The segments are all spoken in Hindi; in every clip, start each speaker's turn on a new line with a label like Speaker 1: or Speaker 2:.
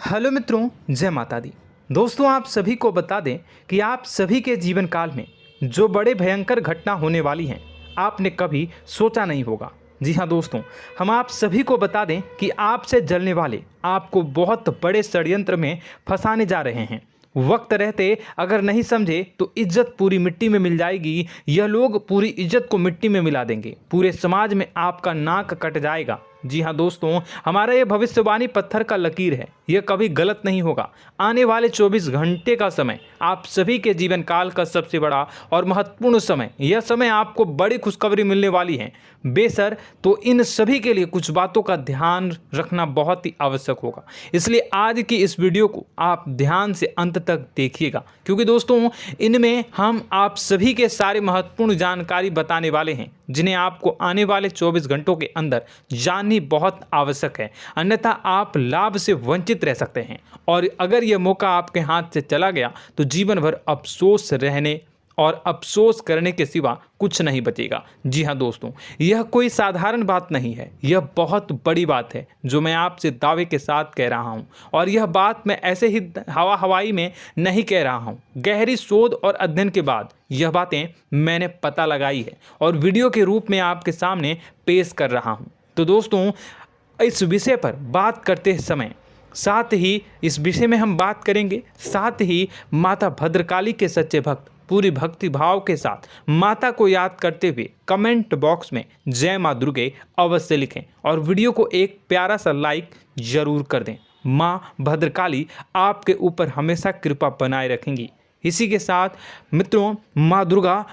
Speaker 1: हेलो मित्रों, जय माता दी। दोस्तों, आप सभी को बता दें कि आप सभी के जीवन काल में जो बड़े भयंकर घटना होने वाली हैं, आपने कभी सोचा नहीं होगा। जी हाँ दोस्तों, हम आप सभी को बता दें कि आपसे जलने वाले आपको बहुत बड़े षड्यंत्र में फंसाने जा रहे हैं। वक्त रहते अगर नहीं समझे तो इज्जत पूरी मिट्टी में मिल जाएगी। यह लोग पूरी इज्जत को मिट्टी में मिला देंगे। पूरे समाज में आपका नाक कट जाएगा। जी हाँ दोस्तों, हमारा ये भविष्यवाणी पत्थर का लकीर है, यह कभी गलत नहीं होगा। आने वाले 24 घंटे का समय आप सभी के जीवन काल का सबसे बड़ा और महत्वपूर्ण समय। यह समय आपको बड़ी खुशखबरी मिलने वाली है बेसर, तो इन सभी के लिए कुछ बातों का ध्यान रखना बहुत ही आवश्यक होगा। इसलिए आज की इस वीडियो को आप ध्यान से अंत तक देखिएगा, क्योंकि दोस्तों इनमें हम आप सभी के सारे महत्वपूर्ण जानकारी बताने वाले हैं, जिन्हें आपको आने वाले 24 घंटों के अंदर जाननी बहुत आवश्यक है। अन्यथा आप लाभ से वंचित रह सकते हैं, और अगर यह मौका आपके हाथ से चला गया तो जीवन भर अफसोस रहने और अफसोस करने के सिवा कुछ नहीं बचेगा। जी हाँ दोस्तों, यह कोई साधारण बात नहीं है, यह बहुत बड़ी बात है जो मैं आपसे दावे के साथ कह रहा हूँ। और यह बात मैं ऐसे ही हवाई में नहीं कह रहा हूँ। गहरी शोध और अध्ययन के बाद यह बातें मैंने पता लगाई है और वीडियो के रूप में आपके सामने पेश कर रहा हूँ। तो दोस्तों, इस विषय पर बात करते समय साथ ही इस विषय में हम बात करेंगे, साथ ही माता भद्रकाली के सच्चे भक्त पूरी भक्ति भाव के साथ माता को याद करते हुए कमेंट बॉक्स में जय माँ दुर्गे अवश्य लिखें और वीडियो को एक प्यारा सा लाइक जरूर कर दें। माँ भद्रकाली आपके ऊपर हमेशा कृपा बनाए रखेंगी। इसी के साथ मित्रों, माँ दुर्गा,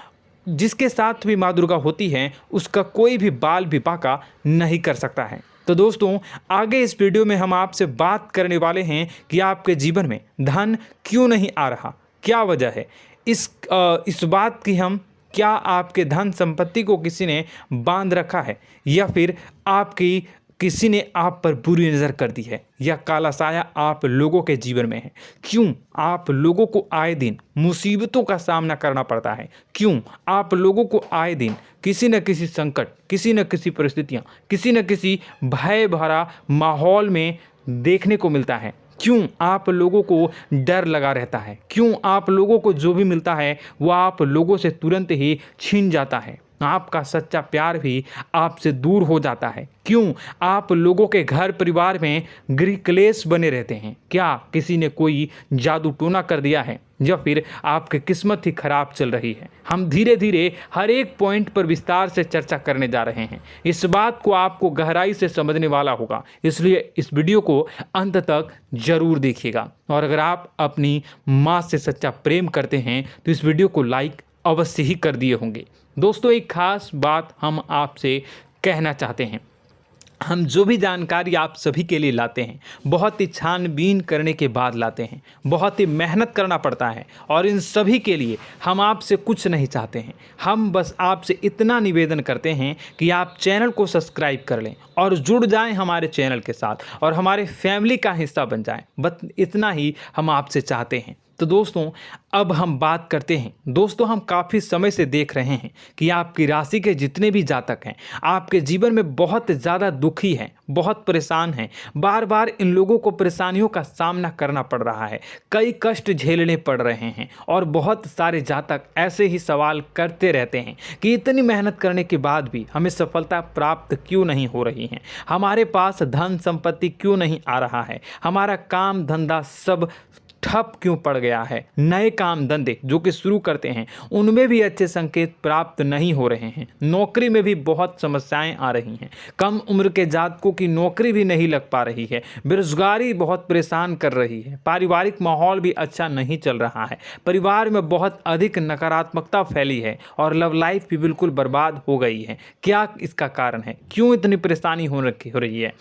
Speaker 1: जिसके साथ भी माँ दुर्गा होती हैं, उसका कोई भी बाल भी बांका नहीं कर सकता है। तो दोस्तों, आगे इस वीडियो में हम आपसे बात करने वाले हैं कि आपके जीवन में धन क्यों नहीं आ रहा, क्या वजह है इस बात की। हम क्या आपके धन संपत्ति को किसी ने बांध रखा है, या फिर आपकी किसी ने आप पर बुरी नज़र कर दी है, या काला साया आप लोगों के जीवन में है। क्यों आप लोगों को आए दिन मुसीबतों का सामना करना पड़ता है, क्यों आप लोगों को आए दिन किसी न किसी संकट, किसी न किसी परिस्थितियाँ, किसी न किसी भय भरा माहौल में देखने को मिलता है, क्यों आप लोगों को डर लगा रहता है, क्यों आप लोगों को जो भी मिलता है वो आप लोगों से तुरंत ही छीन जाता है, आपका सच्चा प्यार भी आपसे दूर हो जाता है, क्यों आप लोगों के घर परिवार में गृह क्लेश बने रहते हैं। क्या किसी ने कोई जादू टोना कर दिया है, या फिर आपकी किस्मत ही खराब चल रही है। हम धीरे धीरे हर एक पॉइंट पर विस्तार से चर्चा करने जा रहे हैं। इस बात को आपको गहराई से समझने वाला होगा, इसलिए इस वीडियो को अंत तक जरूर देखिएगा। और अगर आप अपनी माँ से सच्चा प्रेम करते हैं तो इस वीडियो को लाइक अवश्य ही कर दिए होंगे। दोस्तों, एक खास बात हम आपसे कहना चाहते हैं। हम जो भी जानकारी आप सभी के लिए लाते हैं, बहुत ही छानबीन करने के बाद लाते हैं, बहुत ही मेहनत करना पड़ता है, और इन सभी के लिए हम आपसे कुछ नहीं चाहते हैं। हम बस आपसे इतना निवेदन करते हैं कि आप चैनल को सब्सक्राइब कर लें और जुड़ जाएं हमारे चैनल के साथ और हमारे फैमिली का हिस्सा बन जाएं। बस इतना ही हम आपसे चाहते हैं। तो दोस्तों, अब हम बात करते हैं। दोस्तों, हम काफ़ी समय से देख रहे हैं कि आपकी राशि के जितने भी जातक हैं, आपके जीवन में बहुत ज़्यादा दुखी हैं, बहुत परेशान हैं। बार बार इन लोगों को परेशानियों का सामना करना पड़ रहा है, कई कष्ट झेलने पड़ रहे हैं, और बहुत सारे जातक ऐसे ही सवाल करते रहते हैं कि इतनी मेहनत करने के बाद भी हमें सफलता प्राप्त क्यों नहीं हो रही है, हमारे पास धन संपत्ति क्यों नहीं आ रहा है, हमारा काम धंधा सब ठप क्यों पड़ गया है, नए काम धंधे जो कि शुरू करते हैं उनमें भी अच्छे संकेत प्राप्त नहीं हो रहे हैं, नौकरी में भी बहुत समस्याएं आ रही हैं, कम उम्र के जातकों की नौकरी भी नहीं लग पा रही है, बेरोजगारी बहुत परेशान कर रही है, पारिवारिक माहौल भी अच्छा नहीं चल रहा है, परिवार में बहुत अधिक नकारात्मकता फैली है, और लव लाइफ भी बिल्कुल बर्बाद हो गई है। क्या इसका कारण है, क्यों इतनी परेशानी हो रही है?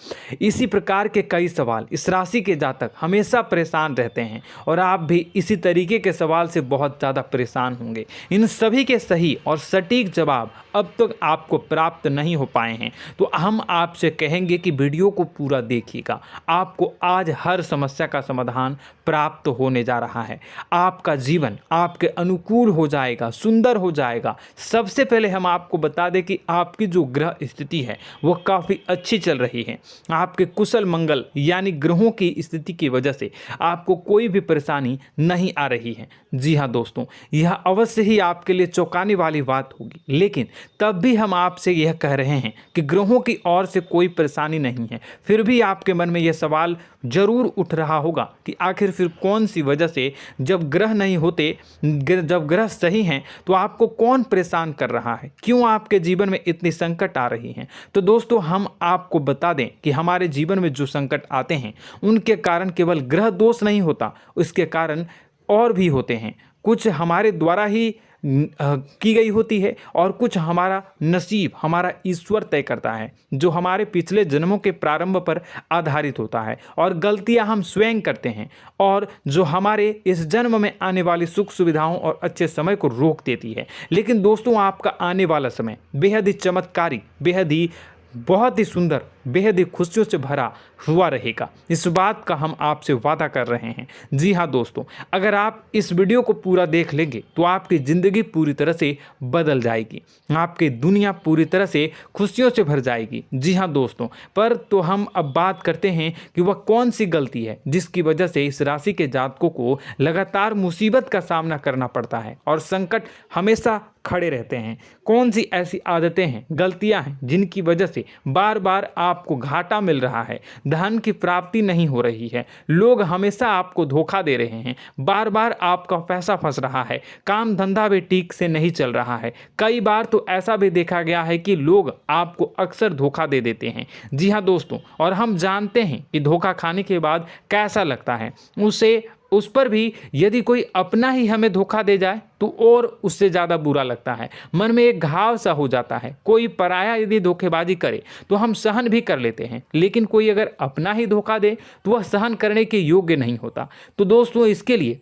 Speaker 1: इसी प्रकार के कई सवाल इस राशि के जातक हमेशा परेशान रहते हैं, और आप भी इसी तरीके के सवाल से बहुत ज़्यादा परेशान होंगे। इन सभी के सही और सटीक जवाब अब तक आपको प्राप्त नहीं हो पाए हैं, तो हम आपसे कहेंगे कि वीडियो को पूरा देखिएगा। आपको आज हर समस्या का समाधान प्राप्त होने जा रहा है। आपका जीवन आपके अनुकूल हो जाएगा, सुंदर हो जाएगा। सबसे पहले हम आपको बता दें कि आपकी जो ग्रह स्थिति है वो काफ़ी अच्छी चल रही है। आपके कुशल मंगल यानी ग्रहों की स्थिति की वजह से आपको कोई भी परेशानी नहीं आ रही है। जी हाँ दोस्तों, यह अवश्य ही आपके लिए चौंकाने वाली बात होगी, लेकिन तब भी हम आपसे यह कह रहे हैं कि ग्रहों की ओर से कोई परेशानी नहीं है। फिर भी आपके मन में यह सवाल जरूर उठ रहा होगा कि आखिर फिर कौन सी वजह से, जब ग्रह नहीं होते, जब ग्रह सही हैं, तो आपको कौन परेशान कर रहा है, क्यों आपके जीवन में इतनी संकट आ रही हैं। तो दोस्तों, हम आपको बता दें कि हमारे जीवन में जो संकट आते हैं उनके कारण केवल ग्रह दोष नहीं होता, उसके कारण और भी होते हैं। कुछ हमारे द्वारा ही की गई होती है और कुछ हमारा नसीब, हमारा ईश्वर तय करता है, जो हमारे पिछले जन्मों के प्रारंभ पर आधारित होता है। और गलतियां हम स्वयं करते हैं और जो हमारे इस जन्म में आने वाली सुख सुविधाओं और अच्छे समय को रोक देती है। लेकिन दोस्तों, आपका आने वाला समय बेहद ही चमत्कारी, बेहद ही बहुत ही सुंदर, बेहद ही खुशियों से भरा हुआ रहेगा। इस बात का हम आपसे वादा कर रहे हैं। जी हाँ दोस्तों, अगर आप इस वीडियो को पूरा देख लेंगे तो आपकी ज़िंदगी पूरी तरह से बदल जाएगी, आपकी दुनिया पूरी तरह से खुशियों से भर जाएगी। जी हाँ दोस्तों, पर तो हम अब बात करते हैं कि वह कौन सी गलती है जिसकी वजह से इस राशि के जातकों को लगातार मुसीबत का सामना करना पड़ता है और संकट हमेशा खड़े रहते हैं। कौन सी ऐसी आदतें हैं, गलतियां हैं जिनकी वजह से बार बार आपको घाटा मिल रहा है, धन की प्राप्ति नहीं हो रही है, लोग हमेशा आपको धोखा दे रहे हैं, बार बार आपका पैसा फंस रहा है, काम धंधा भी ठीक से नहीं चल रहा है। कई बार तो ऐसा भी देखा गया है कि लोग आपको अक्सर धोखा दे देते हैं। जी हाँ दोस्तों, और हम जानते हैं कि धोखा खाने के बाद कैसा लगता है। उस पर भी यदि कोई अपना ही हमें धोखा दे जाए तो और उससे ज़्यादा बुरा लगता है, मन में एक घाव सा हो जाता है। कोई पराया यदि धोखेबाजी करे तो हम सहन भी कर लेते हैं, लेकिन कोई अगर अपना ही धोखा दे तो वह सहन करने के योग्य नहीं होता। तो दोस्तों, इसके लिए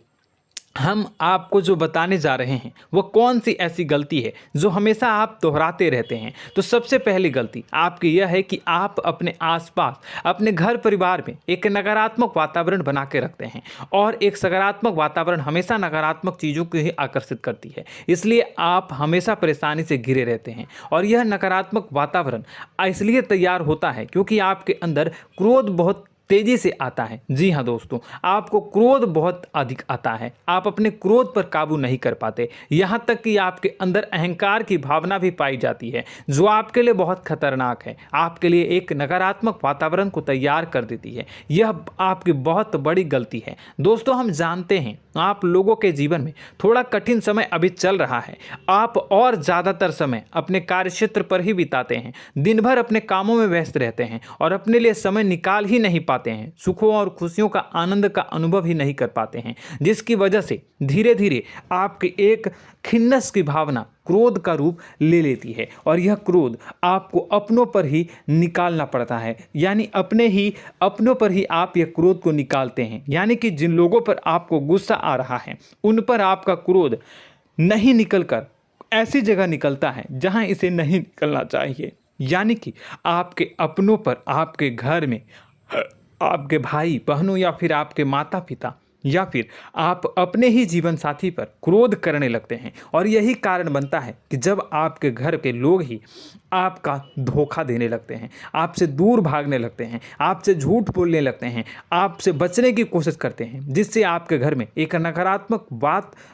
Speaker 1: हम आपको जो बताने जा रहे हैं वो कौन सी ऐसी गलती है जो हमेशा आप दोहराते रहते हैं। तो सबसे पहली गलती आपकी यह है कि आप अपने आसपास, अपने घर परिवार में एक नकारात्मक वातावरण बना के रखते हैं, और एक सकारात्मक वातावरण हमेशा नकारात्मक चीज़ों को ही आकर्षित करती है। इसलिए आप हमेशा परेशानी से घिरे रहते हैं, और यह नकारात्मक वातावरण इसलिए तैयार होता है क्योंकि आपके अंदर क्रोध बहुत तेजी से आता है। जी हाँ दोस्तों, आपको क्रोध बहुत अधिक आता है, आप अपने क्रोध पर काबू नहीं कर पाते, यहाँ तक कि आपके अंदर अहंकार की भावना भी पाई जाती है, जो आपके लिए बहुत खतरनाक है, आपके लिए एक नकारात्मक वातावरण को तैयार कर देती है। यह आपकी बहुत बड़ी गलती है। दोस्तों, हम जानते हैं आप लोगों के जीवन में थोड़ा कठिन समय अभी चल रहा है। आप और ज़्यादातर समय अपने कार्यक्षेत्र पर ही बिताते हैं, दिन भर अपने कामों में व्यस्त रहते हैं और अपने लिए समय निकाल ही नहीं पाते हैं, सुखों और खुशियों का आनंद का अनुभव ही नहीं कर पाते हैं, जिसकी वजह से धीरे धीरे आपकी एक खिन्नस की भावना क्रोध का रूप ले लेती है, और यह क्रोध आपको अपनों पर ही निकालना पड़ता है। यानी अपनों पर ही आप यह क्रोध को निकालते हैं। यानी कि जिन लोगों पर आपको गुस्सा आ रहा है उन पर आपका क्रोध नहीं निकलकर ऐसी जगह निकलता है जहां इसे नहीं निकलना चाहिए। यानी कि आपके अपनों पर, आपके घर में, आपके भाई बहनों या फिर आपके माता पिता या फिर आप अपने ही जीवन साथी पर क्रोध करने लगते हैं, और यही कारण बनता है कि जब आपके घर के लोग ही आपका धोखा देने लगते हैं, आपसे दूर भागने लगते हैं, आपसे झूठ बोलने लगते हैं, आपसे बचने की कोशिश करते हैं, जिससे आपके घर में एक नकारात्मक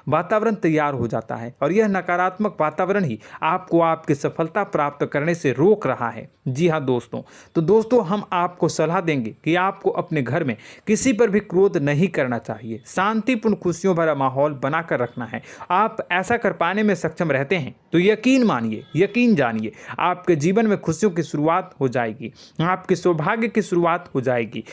Speaker 1: वातावरण तैयार हो जाता है, और यह नकारात्मक वातावरण ही आपको आपकी सफलता प्राप्त करने से रोक रहा है। जी हाँ दोस्तों, तो दोस्तों, हम आपको सलाह देंगे कि आपको अपने घर में किसी पर भी क्रोध नहीं करना चाहिए, शांतिपूर्ण खुशियों भरा माहौल बनाकर रखना है। आप ऐसा कर पाने में सक्षम रहते हैं तो यकीन मानिए, यकीन जानिए, आपके जीवन में खुशियों की शुरुआत हो जाएगी, आपके सौभाग्य की शुरुआत हो जाएगी।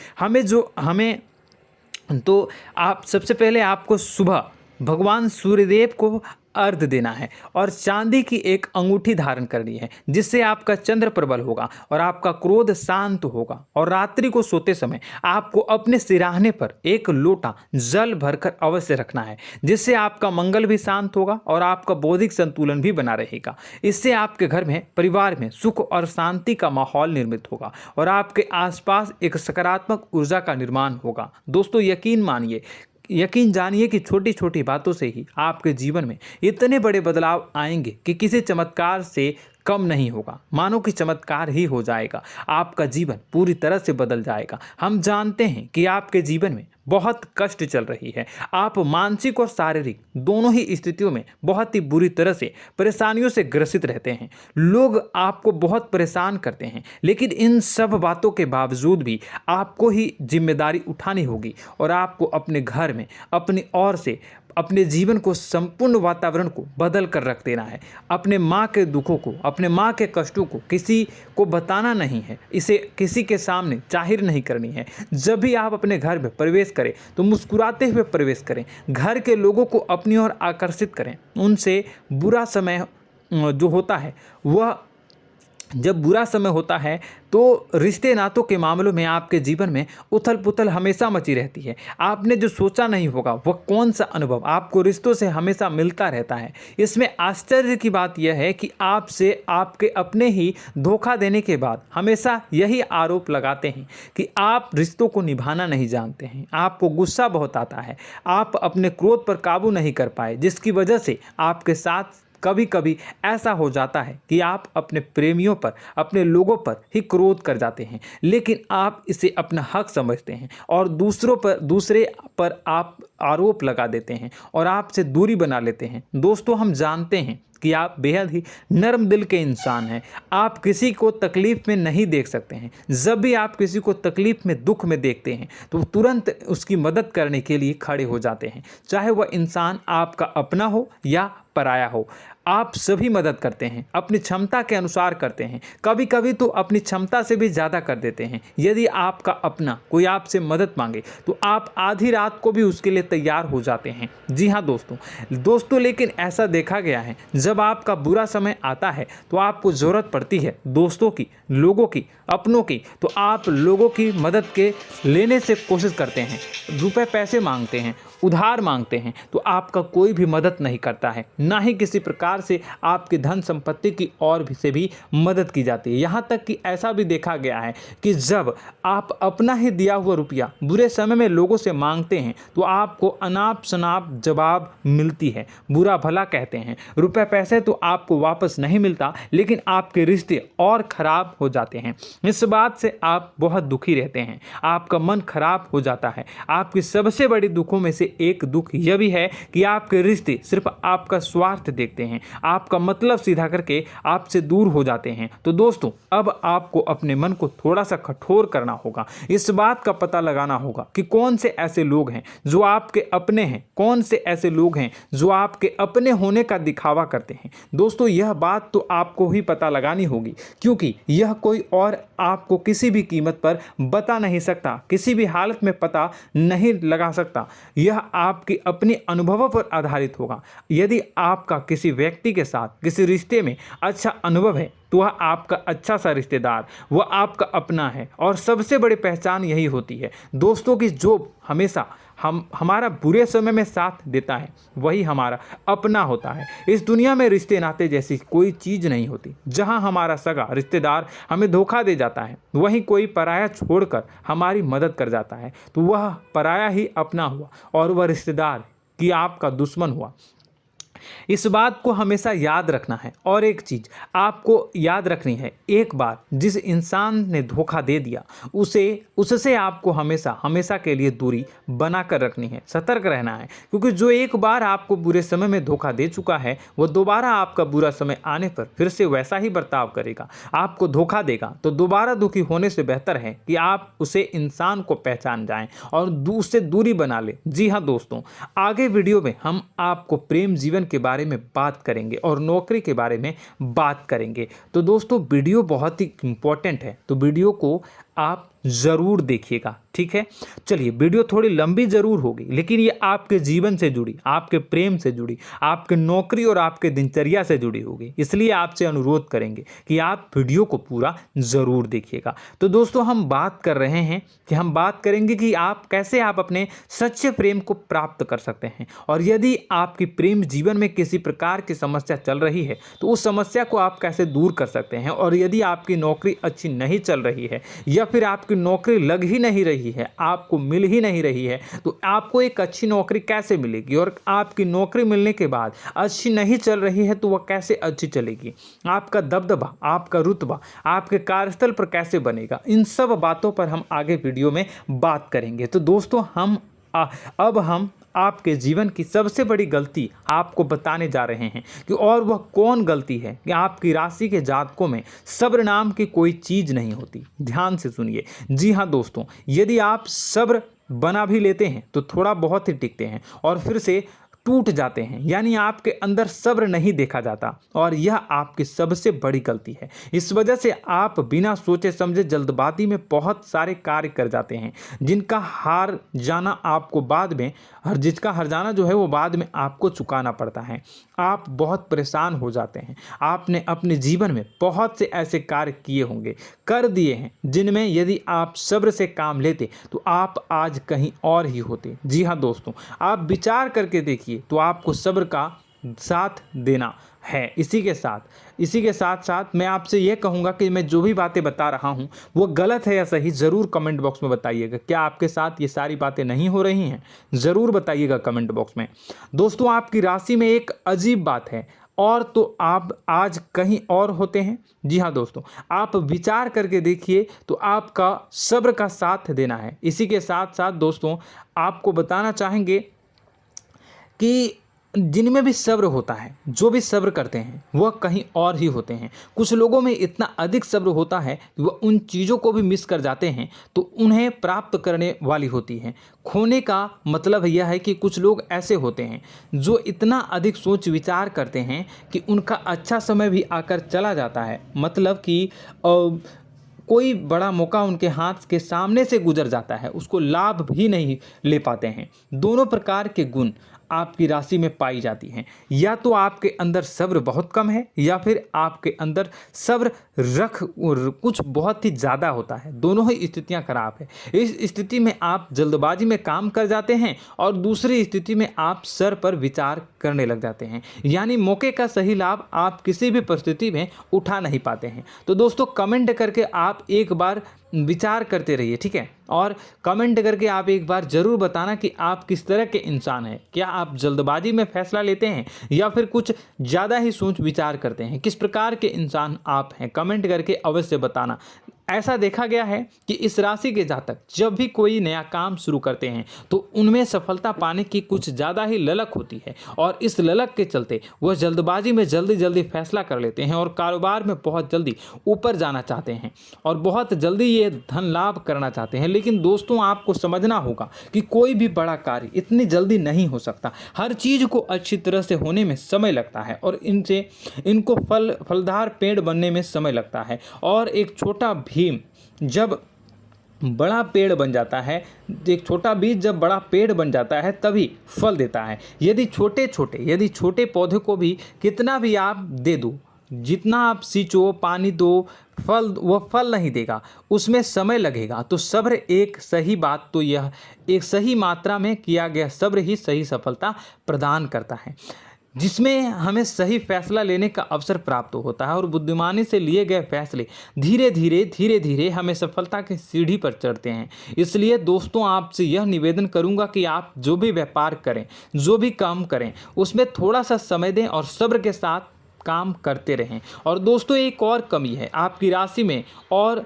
Speaker 1: आप सबसे पहले आपको सुबह भगवान सूर्यदेव को अर्घ्य देना है और चांदी की एक अंगूठी धारण करनी है, जिससे आपका चंद्र प्रबल होगा और आपका क्रोध शांत होगा। और रात्रि को सोते समय आपको अपने सिरहाने पर एक लोटा जल भरकर अवश्य रखना है, जिससे आपका मंगल भी शांत होगा और आपका बौद्धिक संतुलन भी बना रहेगा। इससे आपके घर में, परिवार में सुख और शांति का माहौल निर्मित होगा और आपके आसपास एक सकारात्मक ऊर्जा का निर्माण होगा। दोस्तों, यकीन जानिए कि छोटी छोटी बातों से ही आपके जीवन में इतने बड़े बदलाव आएंगे कि किसी चमत्कार से कम नहीं होगा। मानो कि चमत्कार ही हो जाएगा, आपका जीवन पूरी तरह से बदल जाएगा। हम जानते हैं कि आपके जीवन में बहुत कष्ट चल रही है, आप मानसिक और शारीरिक दोनों ही स्थितियों में बहुत ही बुरी तरह से परेशानियों से ग्रसित रहते हैं। लोग आपको बहुत परेशान करते हैं, लेकिन इन सब बातों के बावजूद भी आपको ही जिम्मेदारी उठानी होगी और आपको अपने घर में अपनी ओर से अपने जीवन को, संपूर्ण वातावरण को बदल कर रख देना है। अपने माँ के दुखों को, अपने माँ के कष्टों को किसी को बताना नहीं है, इसे किसी के सामने जाहिर नहीं करनी है। जब भी आप अपने घर में प्रवेश करें तो मुस्कुराते हुए प्रवेश करें, घर के लोगों को अपनी ओर आकर्षित करें। उनसे बुरा समय जो होता है वह जब बुरा समय होता है तो रिश्ते नातों के मामलों में आपके जीवन में उथल पुथल हमेशा मची रहती है। आपने जो सोचा नहीं होगा वह कौन सा अनुभव आपको रिश्तों से हमेशा मिलता रहता है। इसमें आश्चर्य की बात यह है कि आपसे आपके अपने ही धोखा देने के बाद हमेशा यही आरोप लगाते हैं कि आप रिश्तों को निभाना नहीं जानते हैं, आपको गुस्सा बहुत आता है, आप अपने क्रोध पर काबू नहीं कर पाए, जिसकी वजह से आपके साथ कभी कभी ऐसा हो जाता है कि आप अपने प्रेमियों पर, अपने लोगों पर ही क्रोध कर जाते हैं, लेकिन आप इसे अपना हक समझते हैं और दूसरे पर आप आरोप लगा देते हैं और आपसे दूरी बना लेते हैं। दोस्तों, हम जानते हैं कि आप बेहद ही नर्म दिल के इंसान हैं। आप किसी को तकलीफ में नहीं देख सकते हैं। जब भी आप किसी को तकलीफ में, दुख में देखते हैं तो तुरंत उसकी मदद करने के लिए खड़े हो जाते हैं, चाहे वह इंसान आपका अपना हो या पराया हो। आप सभी मदद करते हैं, अपनी क्षमता के अनुसार करते हैं, कभी कभी तो अपनी क्षमता से भी ज़्यादा कर देते हैं। यदि आपका अपना कोई आपसे मदद मांगे तो आप आधी रात को भी उसके लिए तैयार हो जाते हैं। जी हाँ दोस्तों, लेकिन ऐसा देखा गया है, जब आपका बुरा समय आता है तो आपको ज़रूरत पड़ती है दोस्तों की, लोगों की, अपनों की, तो आप लोगों की मदद के लेने से कोशिश करते हैं, रुपए पैसे मांगते हैं, उधार मांगते हैं, तो आपका कोई भी मदद नहीं करता है, ना ही किसी प्रकार से आपकी धन संपत्ति की ओर से भी मदद की जाती है। यहाँ तक कि ऐसा भी देखा गया है कि जब आप अपना ही दिया हुआ रुपया बुरे समय में लोगों से मांगते हैं तो आपको अनाप शनाप जवाब मिलती है, बुरा भला कहते हैं। रुपए पैसे तो आपको वापस नहीं मिलता, लेकिन आपके रिश्ते और खराब हो जाते हैं। इस बात से आप बहुत दुखी रहते हैं, आपका मन खराब हो जाता है। आपकी सबसे बड़ी दुखों में से एक दुख यह भी है कि आपके रिश्ते सिर्फ आपका स्वार्थ देखते हैं, आपका मतलब सीधा करके आपसे दूर हो जाते हैं। तो दोस्तों, अब आपको अपने मन को थोड़ा सा कठोर करना होगा, इस बात का पता लगाना होगा कि कौन से ऐसे लोग हैं जो आपके अपने हैं, कौन से ऐसे लोग हैं जो आपके अपने होने का दिखावा करते हैं। दोस्तों, यह बात तो आपको ही पता लगानी होगी, क्योंकि यह कोई और आपको किसी भी कीमत पर बता नहीं सकता, किसी भी हालत में पता नहीं लगा सकता। यह आपके अपने अनुभवों पर आधारित होगा। यदि आपका किसी व्यक्ति के साथ किसी रिश्ते में अच्छा अनुभव है तो वह आपका अच्छा सा रिश्तेदार, वह आपका अपना है। और सबसे बड़ी पहचान यही होती है दोस्तों की जो हमेशा हमारा बुरे समय में साथ देता है वही हमारा अपना होता है। इस दुनिया में रिश्ते नाते जैसी कोई चीज़ नहीं होती। जहां हमारा सगा रिश्तेदार हमें धोखा दे जाता है, वहीं कोई पराया छोड़कर हमारी मदद कर जाता है, तो वह पराया ही अपना हुआ और वह रिश्तेदार की आपका दुश्मन हुआ। इस बात को हमेशा याद रखना है। और एक चीज़ आपको याद रखनी है, एक बार जिस इंसान ने धोखा दे दिया उससे आपको हमेशा के लिए दूरी बना कर रखनी है, सतर्क रहना है। क्योंकि जो एक बार आपको बुरे समय में धोखा दे चुका है वो दोबारा आपका बुरा समय आने पर फिर से वैसा ही बर्ताव करेगा, आपको धोखा देगा। तो दोबारा दुखी होने से बेहतर है कि आप उसे इंसान को पहचान जाएं और उससे दूरी बना लें। जी हाँ दोस्तों, आगे वीडियो में हम आपको प्रेम जीवन के बारे में बात करेंगे और नौकरी के बारे में बात करेंगे। तो दोस्तों, वीडियो बहुत ही इम्पोर्टेंट है, तो वीडियो को आप ज़रूर देखिएगा, ठीक है। चलिए, वीडियो थोड़ी लंबी ज़रूर होगी, लेकिन ये आपके जीवन से जुड़ी, आपके प्रेम से जुड़ी, आपके नौकरी और आपके दिनचर्या से जुड़ी होगी, इसलिए आपसे अनुरोध करेंगे कि आप वीडियो को पूरा ज़रूर देखिएगा। तो दोस्तों, हम बात कर रहे हैं कि हम बात करेंगे कि आप कैसे आप अपने सच्चे प्रेम को प्राप्त कर सकते हैं, और यदि आपकी प्रेम जीवन में किसी प्रकार की समस्या चल रही है तो उस समस्या को आप कैसे दूर कर सकते हैं, और यदि आपकी नौकरी अच्छी नहीं चल रही है या फिर आपकी नौकरी लग ही नहीं रही है, आपको मिल ही नहीं रही है, तो आपको एक अच्छी नौकरी कैसे मिलेगी, और आपकी नौकरी मिलने के बाद अच्छी नहीं चल रही है तो वह कैसे अच्छी चलेगी, आपका दबदबा, आपका रुतबा आपके कार्यस्थल पर कैसे बनेगा, इन सब बातों पर हम आगे वीडियो में बात करेंगे। तो दोस्तों, अब हम आपके जीवन की सबसे बड़ी गलती आपको बताने जा रहे हैं कि और वह कौन गलती है कि आपकी राशि के जातकों में सब्र नाम की कोई चीज़ नहीं होती। ध्यान से सुनिए। जी हाँ दोस्तों, यदि आप सब्र बना भी लेते हैं तो थोड़ा बहुत ही टिकते हैं और फिर से टूट जाते हैं, यानी आपके अंदर सब्र नहीं देखा जाता, और यह आपकी सबसे बड़ी गलती है। इस वजह से आप बिना सोचे समझे जल्दबाजी में बहुत सारे कार्य कर जाते हैं, जिसका हार जाना जो है वो बाद में आपको चुकाना पड़ता है। आप बहुत परेशान हो जाते हैं। आपने अपने जीवन में बहुत से ऐसे कार्य किए होंगे, कर दिए हैं, जिनमें यदि आप सब्र से काम लेते तो आप आज कहीं और ही होते। जी हाँ दोस्तों, आप विचार करके देखिए तो आपको सब्र का साथ देना है। इसी के साथ साथ मैं आपसे ये कहूँगा कि मैं जो भी बातें बता रहा हूँ वो गलत है या सही, ज़रूर कमेंट बॉक्स में बताइएगा। क्या आपके साथ ये सारी बातें नहीं हो रही हैं? ज़रूर बताइएगा कमेंट बॉक्स में। दोस्तों, आपकी राशि में एक अजीब बात है, और तो आप आज कहीं और होते हैं। जी हाँ दोस्तों, आप विचार करके देखिए तो आपका सब्र का साथ देना है। इसी के साथ साथ दोस्तों, आपको बताना चाहेंगे कि जिनमें भी सब्र होता है, जो भी सब्र करते हैं वह कहीं और ही होते हैं। कुछ लोगों में इतना अधिक सब्र होता है कि वह उन चीज़ों को भी मिस कर जाते हैं तो उन्हें प्राप्त करने वाली होती हैं। खोने का मतलब यह है कि कुछ लोग ऐसे होते हैं जो इतना अधिक सोच विचार करते हैं कि उनका अच्छा समय भी आकर चला जाता है, मतलब कि कोई बड़ा मौका उनके हाथ के सामने से गुजर जाता है, उसको लाभ भी नहीं ले पाते हैं। दोनों प्रकार के गुण आपकी राशि में पाई जाती हैं। या तो आपके अंदर सब्र बहुत कम है या फिर आपके अंदर सब्र कुछ बहुत ही ज़्यादा होता है। दोनों ही स्थितियां खराब है। इस स्थिति में आप जल्दबाजी में काम कर जाते हैं और दूसरी स्थिति में आप सर पर विचार करने लग जाते हैं, यानी मौके का सही लाभ आप किसी भी परिस्थिति में उठा नहीं पाते हैं। तो दोस्तों, कमेंट करके आप एक बार विचार करते रहिए, ठीक है, और कमेंट करके आप एक बार ज़रूर बताना कि आप किस तरह के इंसान हैं। क्या आप जल्दबाजी में फैसला लेते हैं या फिर कुछ ज़्यादा ही सोच विचार करते हैं? किस प्रकार के इंसान आप हैं, कमेंट करके अवश्य बताना। ऐसा देखा गया है कि इस राशि के जातक जब भी कोई नया काम शुरू करते हैं तो उनमें सफलता पाने की कुछ ज़्यादा ही ललक होती है, और इस ललक के चलते वह जल्दबाजी में जल्दी फैसला कर लेते हैं और कारोबार में बहुत जल्दी ऊपर जाना चाहते हैं और बहुत जल्दी ये धन लाभ करना चाहते हैं। लेकिन दोस्तों, आपको समझना होगा कि कोई भी बड़ा कार्य इतनी जल्दी नहीं हो सकता। हर चीज़ को अच्छी तरह से होने में समय लगता है और इनको फलदार पेड़ बनने में समय लगता है। और एक छोटा भीम जब बड़ा पेड़ बन जाता है, एक छोटा बीज जब बड़ा पेड़ बन जाता है तभी फल देता है। यदि छोटे पौधे को भी कितना भी आप दे दो, जितना आप सींचो, पानी दो, वह फल नहीं देगा, उसमें समय लगेगा। तो सब्र एक सही बात तो यह एक सही मात्रा में किया गया सब्र ही सही सफलता प्रदान करता है, जिसमें हमें सही फैसला लेने का अवसर प्राप्त होता है और बुद्धिमानी से लिए गए फैसले धीरे धीरे हमें सफलता की सीढ़ी पर चढ़ते हैं। इसलिए दोस्तों, आपसे यह निवेदन करूंगा कि आप जो भी व्यापार करें, जो भी काम करें, उसमें थोड़ा सा समय दें और सब्र के साथ काम करते रहें। और दोस्तों, एक और कमी है आपकी राशि में, और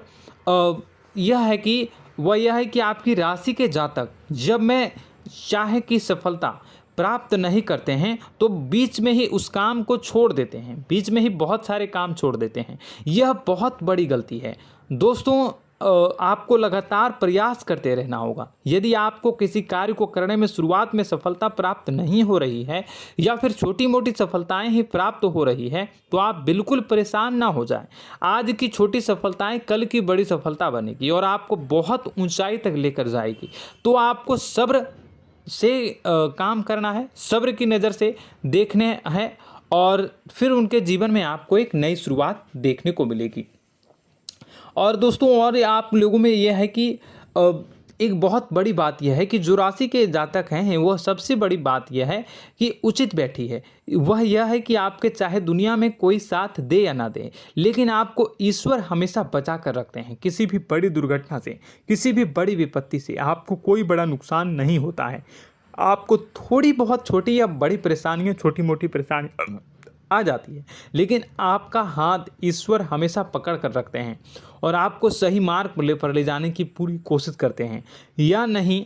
Speaker 1: यह है कि आपकी राशि के जातक जब मैं चाहे कि सफलता प्राप्त नहीं करते हैं तो बीच में ही उस काम को छोड़ देते हैं, बीच में ही बहुत सारे काम छोड़ देते हैं। यह बहुत बड़ी गलती है दोस्तों। आपको लगातार प्रयास करते रहना होगा। यदि आपको किसी कार्य को करने में शुरुआत में सफलता प्राप्त नहीं हो रही है या फिर छोटी मोटी सफलताएं ही प्राप्त हो रही है तो आप बिल्कुल परेशान ना हो जाएं। आज की छोटी सफलताएं कल की बड़ी सफलता बनेगी और आपको बहुत ऊंचाई तक लेकर जाएगी। तो आपको सब्र से काम करना है, सब्र की नज़र से देखने हैं और फिर उनके जीवन में आपको एक नई शुरुआत देखने को मिलेगी। और दोस्तों और आप लोगों में यह है कि एक बहुत बड़ी बात यह है कि जो राशि के जातक हैं वह सबसे बड़ी बात यह है कि उचित बैठी है। वह यह है कि आपके चाहे दुनिया में कोई साथ दे या ना दे, लेकिन आपको ईश्वर हमेशा बचा कर रखते हैं। किसी भी बड़ी दुर्घटना से, किसी भी बड़ी विपत्ति से आपको कोई बड़ा नुकसान नहीं होता है। आपको थोड़ी बहुत छोटी या बड़ी परेशानियाँ, छोटी मोटी परेशानी आ जाती है, लेकिन आपका हाथ ईश्वर हमेशा पकड़ कर रखते हैं और आपको सही मार्ग पर ले जाने की पूरी कोशिश करते हैं। या नहीं,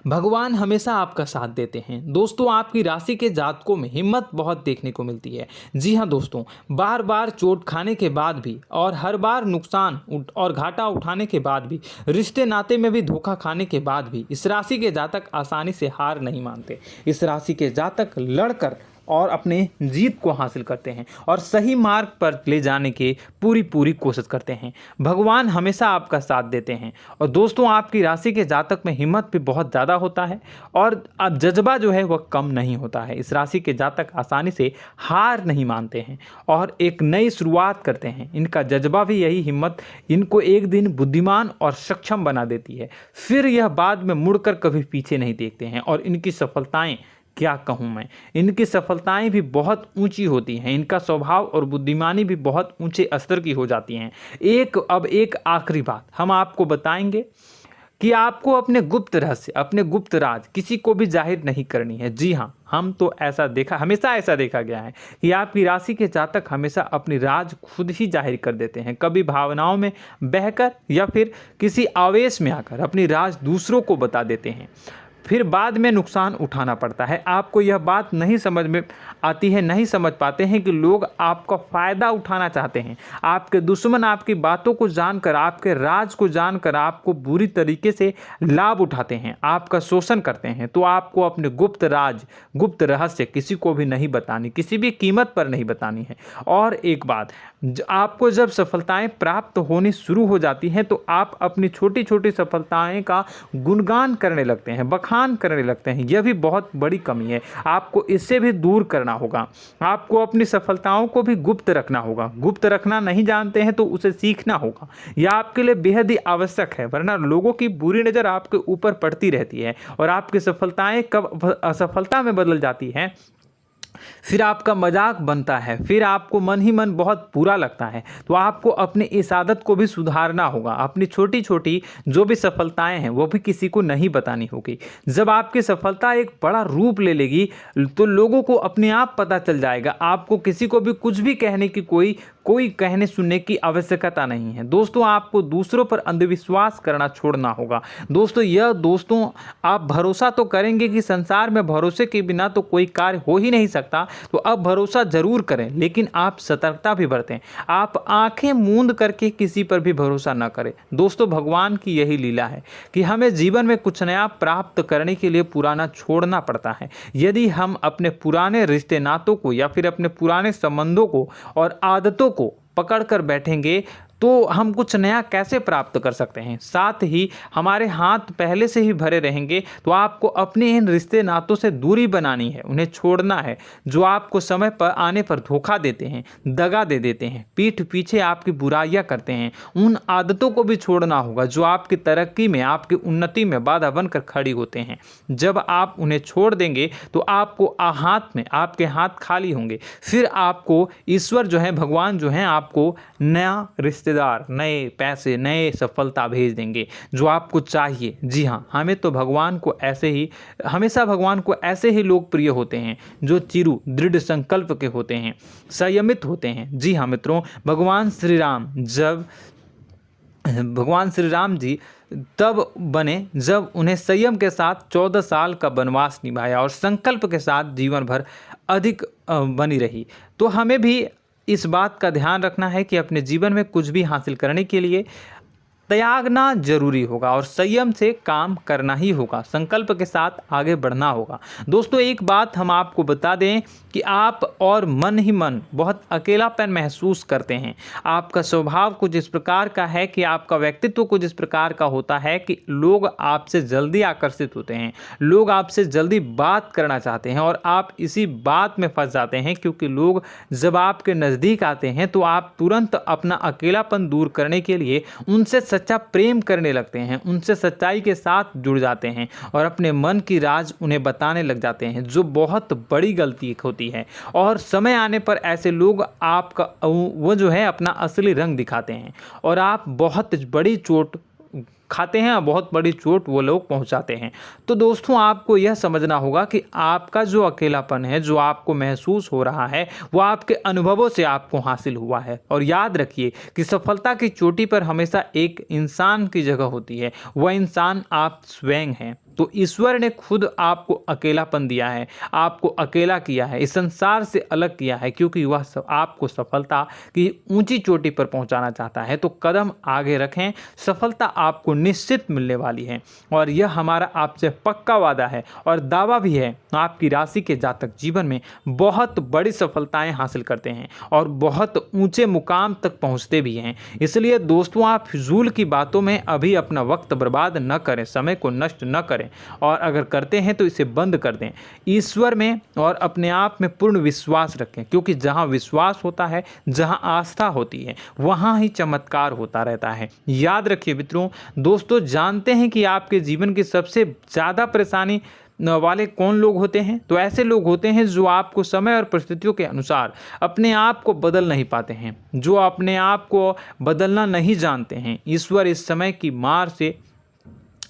Speaker 1: भगवान हमेशा आपका साथ देते हैं। दोस्तों आपकी राशि के जातकों में हिम्मत बहुत देखने को मिलती है। जी हाँ दोस्तों, बार बार चोट खाने के बाद भी और हर बार नुकसान और घाटा उठाने के बाद भी, रिश्ते नाते में भी धोखा खाने के बाद भी इस राशि के जातक आसानी से हार नहीं मानते। इस राशि के जातक लड़कर और अपने जीत को हासिल करते हैं और सही मार्ग पर ले जाने की पूरी कोशिश करते हैं। भगवान हमेशा आपका साथ देते हैं। और दोस्तों आपकी राशि के जातक में हिम्मत भी बहुत ज़्यादा होता है और अब जज्बा जो है वह कम नहीं होता है। इस राशि के जातक आसानी से हार नहीं मानते हैं और एक नई शुरुआत करते हैं। इनका जज्बा भी, यही हिम्मत इनको एक दिन बुद्धिमान और सक्षम बना देती है। फिर यह बाद में मुड़कर कभी पीछे नहीं देखते हैं और इनकी सफलताएं, क्या कहूँ मैं, इनकी सफलताएं भी बहुत ऊंची होती हैं। इनका स्वभाव और बुद्धिमानी भी बहुत ऊंचे स्तर की हो जाती हैं। अब एक आखिरी बात हम आपको बताएंगे कि आपको अपने गुप्त रहस्य, अपने गुप्त राज किसी को भी जाहिर नहीं करनी है। जी हाँ, हम तो हमेशा ऐसा देखा गया है कि आपकी राशि के जातक हमेशा अपनी राज खुद ही जाहिर कर देते हैं। कभी भावनाओं में बहकर या फिर किसी आवेश में आकर अपनी राज दूसरों को बता देते हैं, फिर बाद में नुकसान उठाना पड़ता है। आपको यह बात नहीं समझ में आती है, नहीं समझ पाते हैं कि लोग आपका फ़ायदा उठाना चाहते हैं। आपके दुश्मन आपकी बातों को जानकर, आपके राज को जानकर आपको बुरी तरीके से लाभ उठाते हैं, आपका शोषण करते हैं। तो आपको अपने गुप्त राज, गुप्त रहस्य किसी को भी नहीं बतानी, किसी भी कीमत पर नहीं बतानी है। और एक बात, आपको जब सफलताएं प्राप्त होनी शुरू हो जाती हैं तो आप अपनी छोटी छोटी सफलताएं का गुणगान करने लगते हैं, बखान करने लगते हैं। यह भी बहुत बड़ी कमी है, आपको इससे भी दूर करना होगा। आपको अपनी सफलताओं को भी गुप्त रखना होगा। गुप्त रखना नहीं जानते हैं तो उसे सीखना होगा। यह आपके लिए बेहद ही आवश्यक है, वरना लोगों की बुरी नज़र आपके ऊपर पड़ती रहती है और आपकी सफलताएं कब असफलता में बदल जाती हैं, फिर आपका मजाक बनता है, फिर आपको मन ही मन बहुत बुरा लगता है। तो आपको अपनी इस आदत को भी सुधारना होगा। अपनी छोटी छोटी जो भी सफलताएं हैं वो भी किसी को नहीं बतानी होगी। जब आपकी सफलता एक बड़ा रूप ले लेगी तो लोगों को अपने आप पता चल जाएगा। आपको किसी को भी कुछ भी कहने की कोई कहने सुनने की आवश्यकता नहीं है। दोस्तों आपको दूसरों पर अंधविश्वास करना छोड़ना होगा। दोस्तों आप भरोसा तो करेंगे कि संसार में भरोसे के बिना तो कोई कार्य हो ही नहीं सकता, तो अब भरोसा जरूर करें, लेकिन आप सतर्कता भी बरतें। आप आंखें मूंद करके किसी पर भी भरोसा न करें। दोस्तों भगवान की यही लीला है कि हमें जीवन में कुछ नया प्राप्त करने के लिए पुराना छोड़ना पड़ता है। यदि हम अपने पुराने रिश्ते नातों को या फिर अपने पुराने संबंधों को और आदतों को पकड़ कर बैठेंगे तो हम कुछ नया कैसे प्राप्त कर सकते हैं। साथ ही हमारे हाथ पहले से ही भरे रहेंगे। तो आपको अपने इन रिश्ते नातों से दूरी बनानी है, उन्हें छोड़ना है जो आपको समय पर आने पर धोखा देते हैं, दगा दे देते हैं, पीठ पीछे आपकी बुराइयां करते हैं। उन आदतों को भी छोड़ना होगा जो आपकी तरक्की में, आपकी उन्नति में बाधा बनकर खड़ी होते हैं। जब आप उन्हें छोड़ देंगे तो आपके हाथ खाली होंगे। फिर आपको ईश्वर जो है, भगवान जो है, आपको नया रिश्तेदार, नए पैसे, नए सफलता भेज देंगे जो आपको चाहिए। जी हाँ, हमेशा भगवान को ऐसे ही लोग प्रिय होते हैं जो चिरु दृढ़ संकल्प के होते हैं, संयमित होते हैं। जी हाँ मित्रों, भगवान श्री राम जी तब बने जब उन्हें संयम के साथ 14 साल का वनवास निभाया और संकल्प के साथ जीवन भर अधिक बनी रही। तो हमें भी इस बात का ध्यान रखना है कि अपने जीवन में कुछ भी हासिल करने के लिए त्यागना जरूरी होगा और संयम से काम करना ही होगा, संकल्प के साथ आगे बढ़ना होगा। दोस्तों एक बात हम आपको बता दें कि आप और मन ही मन बहुत अकेलापन महसूस करते हैं। आपका स्वभाव कुछ इस प्रकार का है कि आपका व्यक्तित्व कुछ इस प्रकार का होता है कि लोग आपसे जल्दी आकर्षित होते हैं, लोग आपसे जल्दी बात करना चाहते हैं और आप इसी बात में फंस जाते हैं, क्योंकि लोग जब आपके नज़दीक आते हैं तो आप तुरंत अपना अकेलापन दूर करने के लिए उनसे सच्चा प्रेम करने लगते हैं, उनसे सच्चाई के साथ जुड़ जाते हैं और अपने मन की राज उन्हें बताने लग जाते हैं, जो बहुत बड़ी गलती होती है। और समय आने पर ऐसे लोग आपका वो जो है अपना असली रंग दिखाते हैं और आप बहुत बड़ी चोट खाते हैं, बहुत बड़ी चोट वो लोग पहुंचाते हैं। तो दोस्तों आपको यह समझना होगा कि आपका जो अकेलापन है, जो आपको महसूस हो रहा है, वो आपके अनुभवों से आपको हासिल हुआ है। और याद रखिए कि सफलता की चोटी पर हमेशा एक इंसान की जगह होती है, वह इंसान आप स्वयं हैं। तो ईश्वर ने खुद आपको अकेलापन दिया है, आपको अकेला किया है, इस संसार से अलग किया है, क्योंकि वह आपको सफलता की ऊंची चोटी पर पहुंचाना चाहता है। तो कदम आगे रखें, सफलता आपको निश्चित मिलने वाली है और यह हमारा आपसे पक्का वादा है और दावा भी है। आपकी राशि के जातक जीवन में बहुत बड़ी सफलताएं हासिल करते हैं और बहुत ऊंचे मुकाम तक पहुंचते भी हैं। इसलिए दोस्तों आप फिजूल की बातों में अभी अपना वक्त बर्बाद न करें, समय को नष्ट न करें और अगर करते हैं तो इसे बंद कर दें। ईश्वर में और अपने आप में पूर्ण विश्वास रखें, क्योंकि जहां विश्वास होता है, जहां आस्था होती है, वहां ही चमत्कार होता रहता है। याद रखिए मित्रों, दोस्तों जानते हैं कि आपके जीवन की सबसे ज़्यादा परेशानी वाले कौन लोग होते हैं? तो ऐसे लोग होते हैं जो आपको समय और परिस्थितियों के अनुसार अपने आप को बदल नहीं पाते हैं, जो अपने आप को बदलना नहीं जानते हैं। ईश्वर इस समय की मार से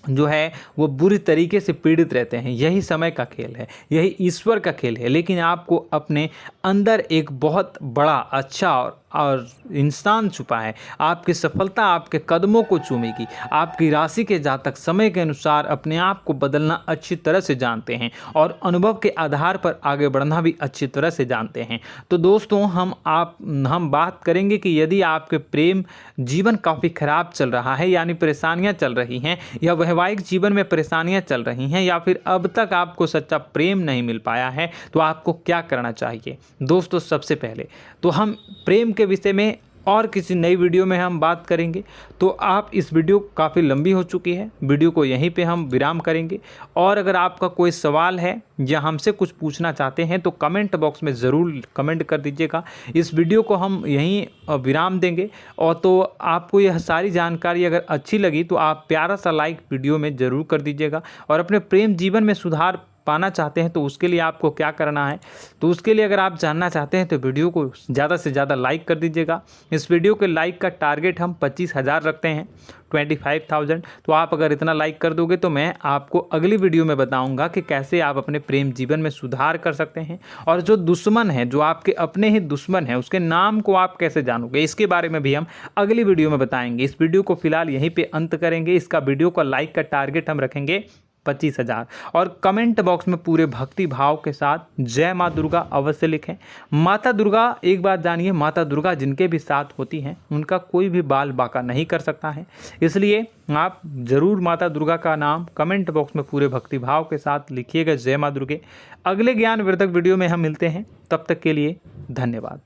Speaker 1: जो है वो बुरी तरीके से पीड़ित रहते हैं। यही समय का खेल है, यही ईश्वर का खेल है। लेकिन आपको अपने अंदर एक बहुत बड़ा अच्छा और इंसान छुपा है। आपकी सफलता आपके कदमों को चूमेगी। आपकी राशि के जातक समय के अनुसार अपने आप को बदलना अच्छी तरह से जानते हैं और अनुभव के आधार पर आगे बढ़ना भी अच्छी तरह से जानते हैं। तो दोस्तों हम बात करेंगे कि यदि आपके प्रेम जीवन काफ़ी खराब चल रहा है, यानी परेशानियां चल रही हैं, या वैवाहिक जीवन में परेशानियां चल रही हैं, या फिर अब तक आपको सच्चा प्रेम नहीं मिल पाया है, तो आपको क्या करना चाहिए? दोस्तों सबसे पहले तो हम प्रेम के विषय में और किसी नई वीडियो में हम बात करेंगे। तो आप इस वीडियो काफ़ी लंबी हो चुकी है, वीडियो को यहीं पे हम विराम करेंगे। और अगर आपका कोई सवाल है या हमसे कुछ पूछना चाहते हैं तो कमेंट बॉक्स में ज़रूर कमेंट कर दीजिएगा। इस वीडियो को हम यहीं विराम देंगे। और तो आपको यह सारी जानकारी अगर अच्छी लगी तो आप प्यारा सा लाइक वीडियो में ज़रूर कर दीजिएगा। और अपने प्रेम जीवन में सुधार पाना चाहते हैं तो उसके लिए आपको क्या करना है, तो उसके लिए अगर आप जानना चाहते हैं तो वीडियो को ज़्यादा से ज़्यादा लाइक कर दीजिएगा। इस वीडियो के लाइक का टारगेट हम 25,000 रखते हैं, 25,000। तो आप अगर इतना लाइक कर दोगे तो मैं आपको अगली वीडियो में बताऊंगा कि कैसे आप अपने प्रेम जीवन में सुधार कर सकते हैं। और जो दुश्मन है, जो आपके अपने ही दुश्मन है, उसके नाम को आप कैसे जानोगे, इसके बारे में भी हम अगली वीडियो में बताएंगे। इस वीडियो को फिलहाल यहीं पर अंत करेंगे। इसका वीडियो का लाइक का टारगेट हम रखेंगे 25,000। और कमेंट बॉक्स में पूरे भक्ति भाव के साथ जय माँ दुर्गा अवश्य लिखें। माता दुर्गा, एक बात जानिए, माता दुर्गा जिनके भी साथ होती हैं उनका कोई भी बाल बाका नहीं कर सकता है। इसलिए आप ज़रूर माता दुर्गा का नाम कमेंट बॉक्स में पूरे भक्ति भाव के साथ लिखिएगा, जय माँ दुर्गे। अगले ज्ञानवर्धक वीडियो में हम मिलते हैं, तब तक के लिए धन्यवाद।